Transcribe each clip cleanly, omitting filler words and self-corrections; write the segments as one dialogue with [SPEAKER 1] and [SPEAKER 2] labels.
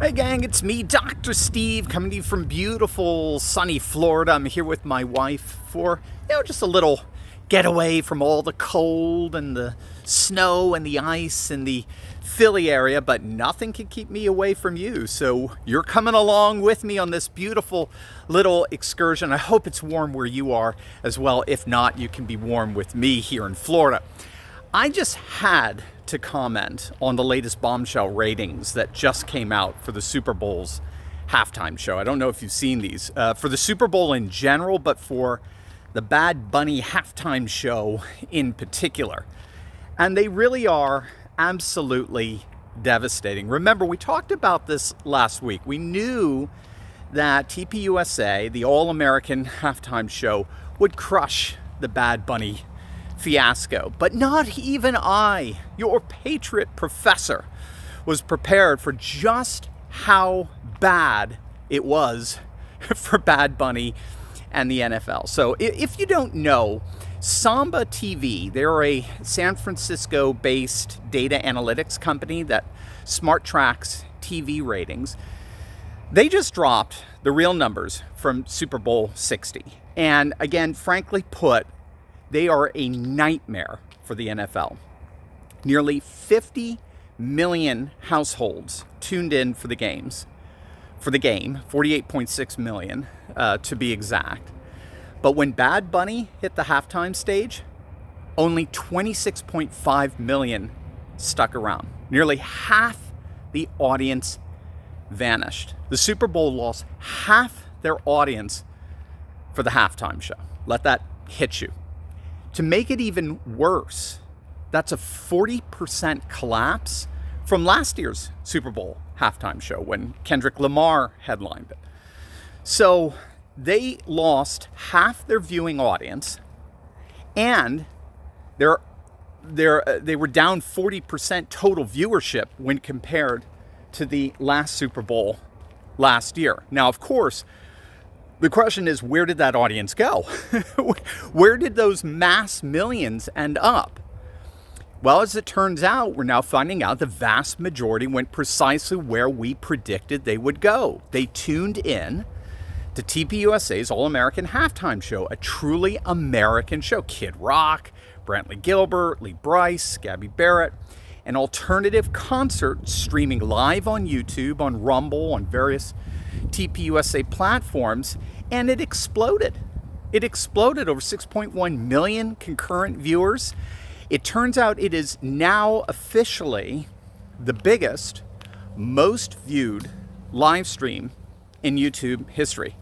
[SPEAKER 1] Hey gang, it's me, Dr. Steve, coming to you from beautiful, sunny Florida. I'm here with my wife for, just a little getaway from all the cold and the snow and the ice in the Philly area, but nothing can keep me away from you. So you're coming along with me on this beautiful little excursion. I hope it's warm where you are as well. If not, you can be warm with me here in Florida. I just had to comment on the latest bombshell ratings that just came out for the Super Bowl's halftime show. I don't know if you've seen these for the Super Bowl in general, but for the Bad Bunny halftime show in particular. And they really are absolutely devastating. Remember, we talked about this last week. We knew that TPUSA, the All-American halftime show, would crush the Bad Bunny fiasco. But not even I, your patriot professor, was prepared for just how bad it was for Bad Bunny and the NFL. So if you don't know, Samba TV, they're a San Francisco-based data analytics company that smart tracks TV ratings. They just dropped the real numbers from Super Bowl 60. And again, frankly put, they are a nightmare for the NFL. Nearly 50 million households tuned in for the game, 48.6 million to be exact. But when Bad Bunny hit the halftime stage, only 26.5 million stuck around. Nearly half the audience vanished. The Super Bowl lost half their audience for the halftime show. Let that hit you. To make it even worse, that's a 40% collapse from last year's Super Bowl halftime show when Kendrick Lamar headlined it. So they lost half their viewing audience, and they were down 40% total viewership when compared to the last Super Bowl last year. Now, of course, the question is, where did that audience go? Where did those mass millions end up? Well, as it turns out, we're now finding out the vast majority went precisely where we predicted they would go. They tuned in to TPUSA's All-American halftime show, a truly American show. Kid Rock, Brantley Gilbert, Lee Brice, Gabby Barrett, an alternative concert streaming live on YouTube, on Rumble, on various TPUSA platforms, and it exploded. It exploded, over 6.1 million concurrent viewers. It turns out it is now officially the biggest, most viewed live stream in YouTube history.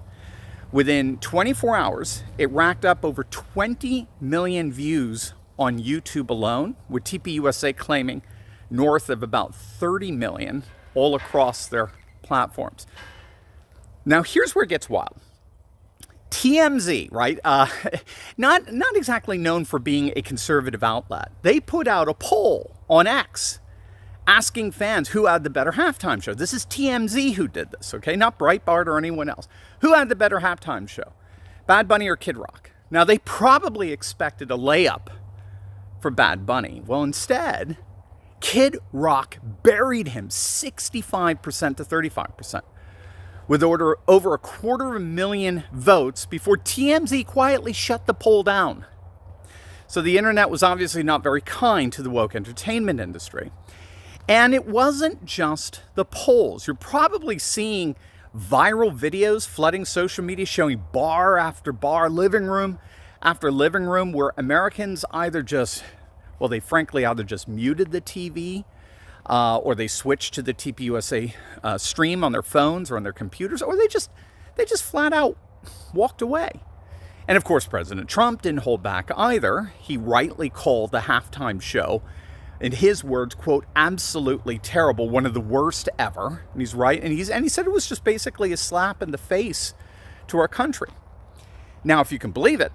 [SPEAKER 1] Within 24 hours, it racked up over 20 million views on YouTube alone, with TPUSA claiming north of about 30 million all across their platforms. Now, here's where it gets wild. TMZ, right? Not exactly known for being a conservative outlet. They put out a poll on X asking fans who had the better halftime show. This is TMZ who did this, okay? Not Breitbart or anyone else. Who had the better halftime show? Bad Bunny or Kid Rock? Now, they probably expected a layup for Bad Bunny. Well, instead, Kid Rock buried him 65% to 35%. With over 250,000 votes before TMZ quietly shut the poll down. So the internet was obviously not very kind to the woke entertainment industry. And it wasn't just the polls. You're probably seeing viral videos flooding social media showing bar after bar, living room after living room, where Americans either just muted the TV, or they switched to the TPUSA stream on their phones or on their computers, or they just flat out walked away. And of course, President Trump didn't hold back either. He rightly called the halftime show, in his words, quote, absolutely terrible, one of the worst ever. And he's right. And he said it was just basically a slap in the face to our country. Now, if you can believe it,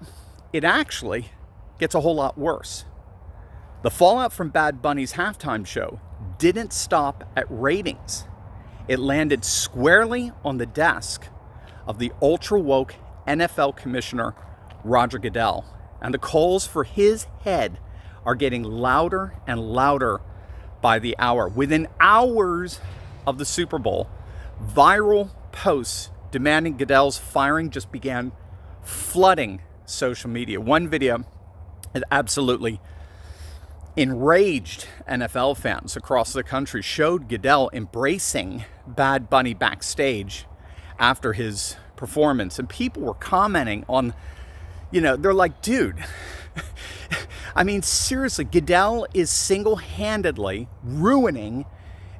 [SPEAKER 1] it actually gets a whole lot worse. The fallout from Bad Bunny's halftime show didn't stop at ratings. It landed squarely on the desk of the ultra-woke NFL commissioner, Roger Goodell. And the calls for his head are getting louder and louder by the hour. Within hours of the Super Bowl, Viral posts demanding Goodell's firing just began flooding social media. One video that absolutely enraged NFL fans across the country showed Goodell embracing Bad Bunny backstage after his performance. And people were commenting on, they're like, dude, I mean, seriously, Goodell is single-handedly ruining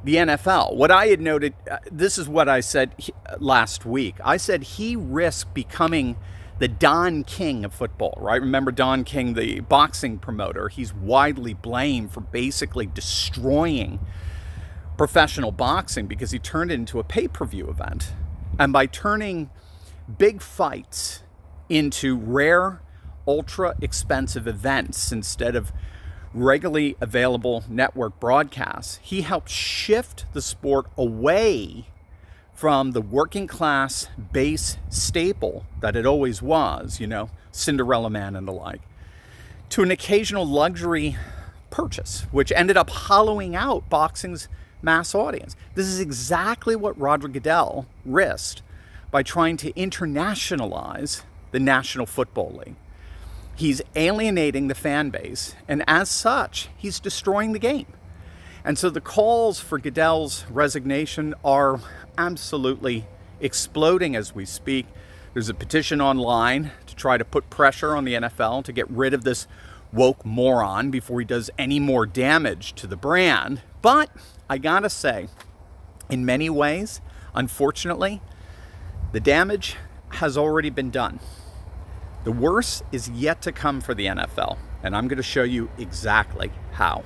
[SPEAKER 1] the NFL. What I had noted, this is what I said last week. I said he risked becoming the Don King of football, right? Remember Don King, the boxing promoter? He's widely blamed for basically destroying professional boxing because he turned it into a pay-per-view event. And by turning big fights into rare, ultra expensive events instead of regularly available network broadcasts, he helped shift the sport away from the working class base staple that it always was, Cinderella Man and the like, to an occasional luxury purchase, which ended up hollowing out boxing's mass audience. This is exactly what Roger Goodell risked by trying to internationalize the National Football League. He's alienating the fan base, and as such, he's destroying the game. And so the calls for Goodell's resignation are absolutely exploding as we speak. There's a petition online to try to put pressure on the NFL to get rid of this woke moron before he does any more damage to the brand. But I gotta say, in many ways, unfortunately, the damage has already been done. The worst is yet to come for the NFL, and I'm going to show you exactly how.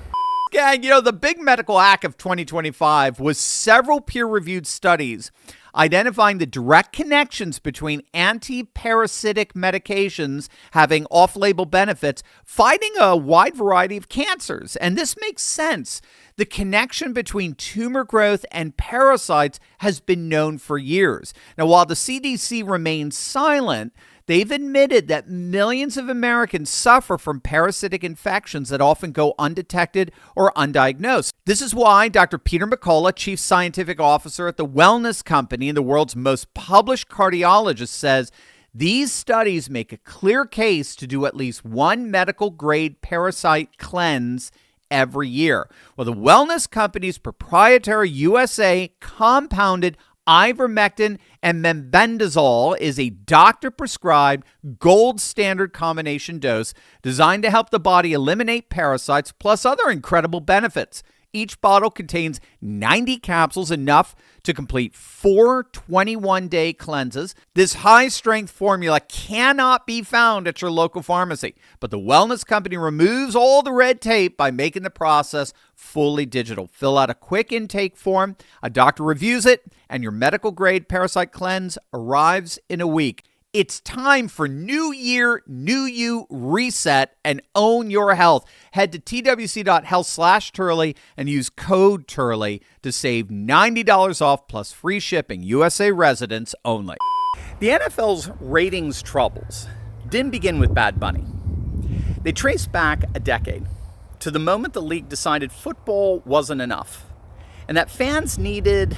[SPEAKER 1] Gang, the big medical hack of 2025 was several peer-reviewed studies identifying the direct connections between anti-parasitic medications having off-label benefits fighting a wide variety of cancers. And this makes sense. The connection between tumor growth and parasites has been known for years. Now, while the CDC remains silent, they've admitted that millions of Americans suffer from parasitic infections that often go undetected or undiagnosed. This is why Dr. Peter McCullough, Chief Scientific Officer at the Wellness Company and the world's most published cardiologist, says these studies make a clear case to do at least one medical-grade parasite cleanse every year. Well, the Wellness Company's proprietary USA compounded ivermectin and mebendazole is a doctor-prescribed gold standard combination dose designed to help the body eliminate parasites plus other incredible benefits. Each bottle contains 90 capsules, enough to complete 4 21-day cleanses. This high-strength formula cannot be found at your local pharmacy, but the Wellness Company removes all the red tape by making the process fully digital. Fill out a quick intake form, a doctor reviews it, and your medical-grade parasite cleanse arrives in a week. It's time for New Year, New You reset and own your health. Head to twc.health/Turley and use code Turley to save $90 off plus free shipping. USA residents only. The NFL's ratings troubles didn't begin with Bad Bunny. They trace back a decade to the moment the league decided football wasn't enough and that fans needed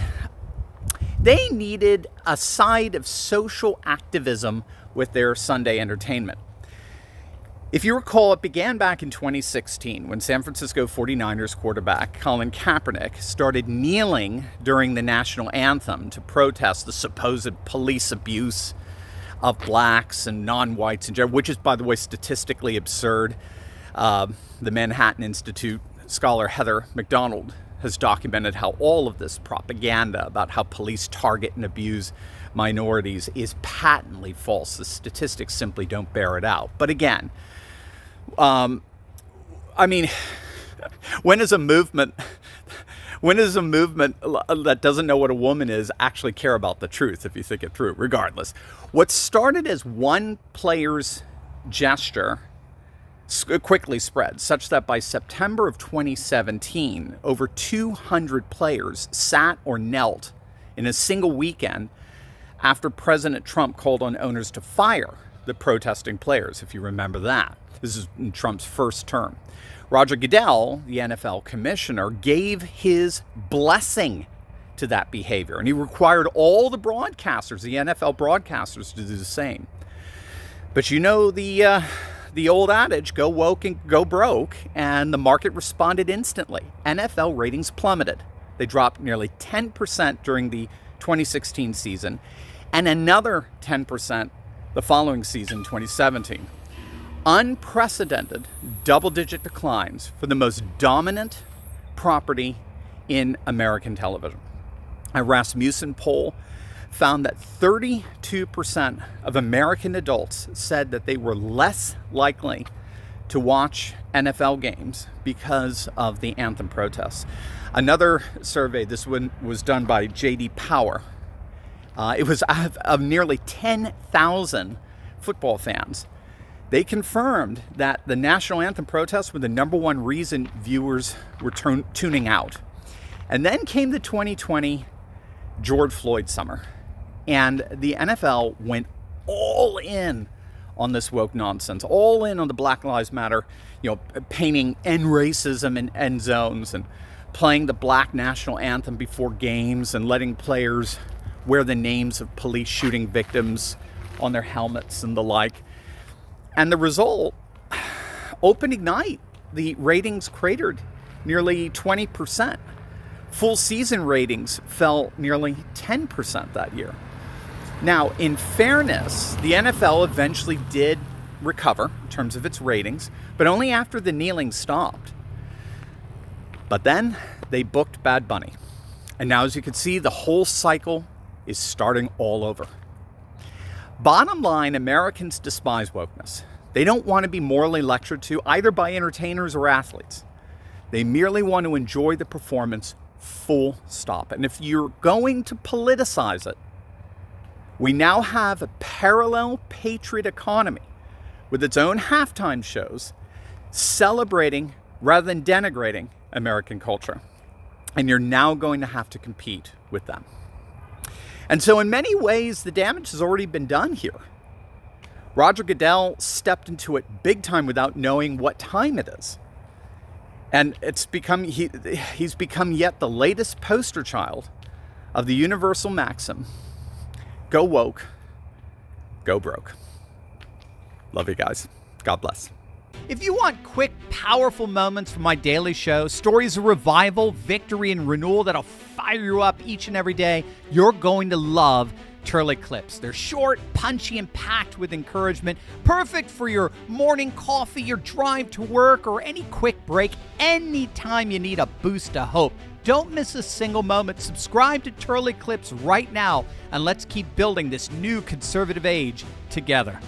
[SPEAKER 1] a side of social activism with their Sunday entertainment. If you recall, it began back in 2016 when San Francisco 49ers quarterback Colin Kaepernick started kneeling during the national anthem to protest the supposed police abuse of blacks and non-whites in general, which is, by the way, statistically absurd. The Manhattan Institute scholar Heather McDonald has documented how all of this propaganda about how police target and abuse minorities is patently false. The statistics simply don't bear it out. But again, when is a movement that doesn't know what a woman is actually care about the truth, if you think it through? Regardless, what started as one player's gesture quickly spread, such that by September of 2017, over 200 players sat or knelt in a single weekend after President Trump called on owners to fire the protesting players, if you remember that. This is in Trump's first term. Roger Goodell, the NFL commissioner, gave his blessing to that behavior. And he required all the broadcasters, the NFL broadcasters, to do the same. But you know the old adage, go woke and go broke, and the market responded instantly. NFL ratings plummeted. They dropped nearly 10% during the 2016 season, and another 10% the following season, 2017. Unprecedented double-digit declines for the most dominant property in American television. A Rasmussen poll found that 32% of American adults said that they were less likely to watch NFL games because of the anthem protests. Another survey, this one was done by J.D. Power. It was of nearly 10,000 football fans. They confirmed that the national anthem protests were the number one reason viewers were tuning out. And then came the 2020 George Floyd summer. And the NFL went all in on this woke nonsense, all in on the Black Lives Matter, painting end racism in end zones and playing the black national anthem before games and letting players wear the names of police shooting victims on their helmets and the like. And the result, opening night, the ratings cratered nearly 20%. Full season ratings fell nearly 10% that year. Now, in fairness, the NFL eventually did recover in terms of its ratings, but only after the kneeling stopped. But then they booked Bad Bunny. And now, as you can see, the whole cycle is starting all over. Bottom line, Americans despise wokeness. They don't want to be morally lectured to either by entertainers or athletes. They merely want to enjoy the performance, full stop. And if you're going to politicize it, we now have a parallel patriot economy with its own halftime shows celebrating rather than denigrating American culture. And you're now going to have to compete with them. And so in many ways, the damage has already been done here. Roger Goodell stepped into it big time without knowing what time it is. And he's become yet the latest poster child of the universal maxim, go woke, go broke. Love you guys. God bless. If you want quick, powerful moments from my daily show, stories of revival, victory, and renewal that'll fire you up each and every day, you're going to love Turley Clips. They're short, punchy, and packed with encouragement, perfect for your morning coffee, your drive to work, or any quick break, anytime you need a boost of hope. Don't miss a single moment. Subscribe to Turley Clips right now, and let's keep building this new conservative age together.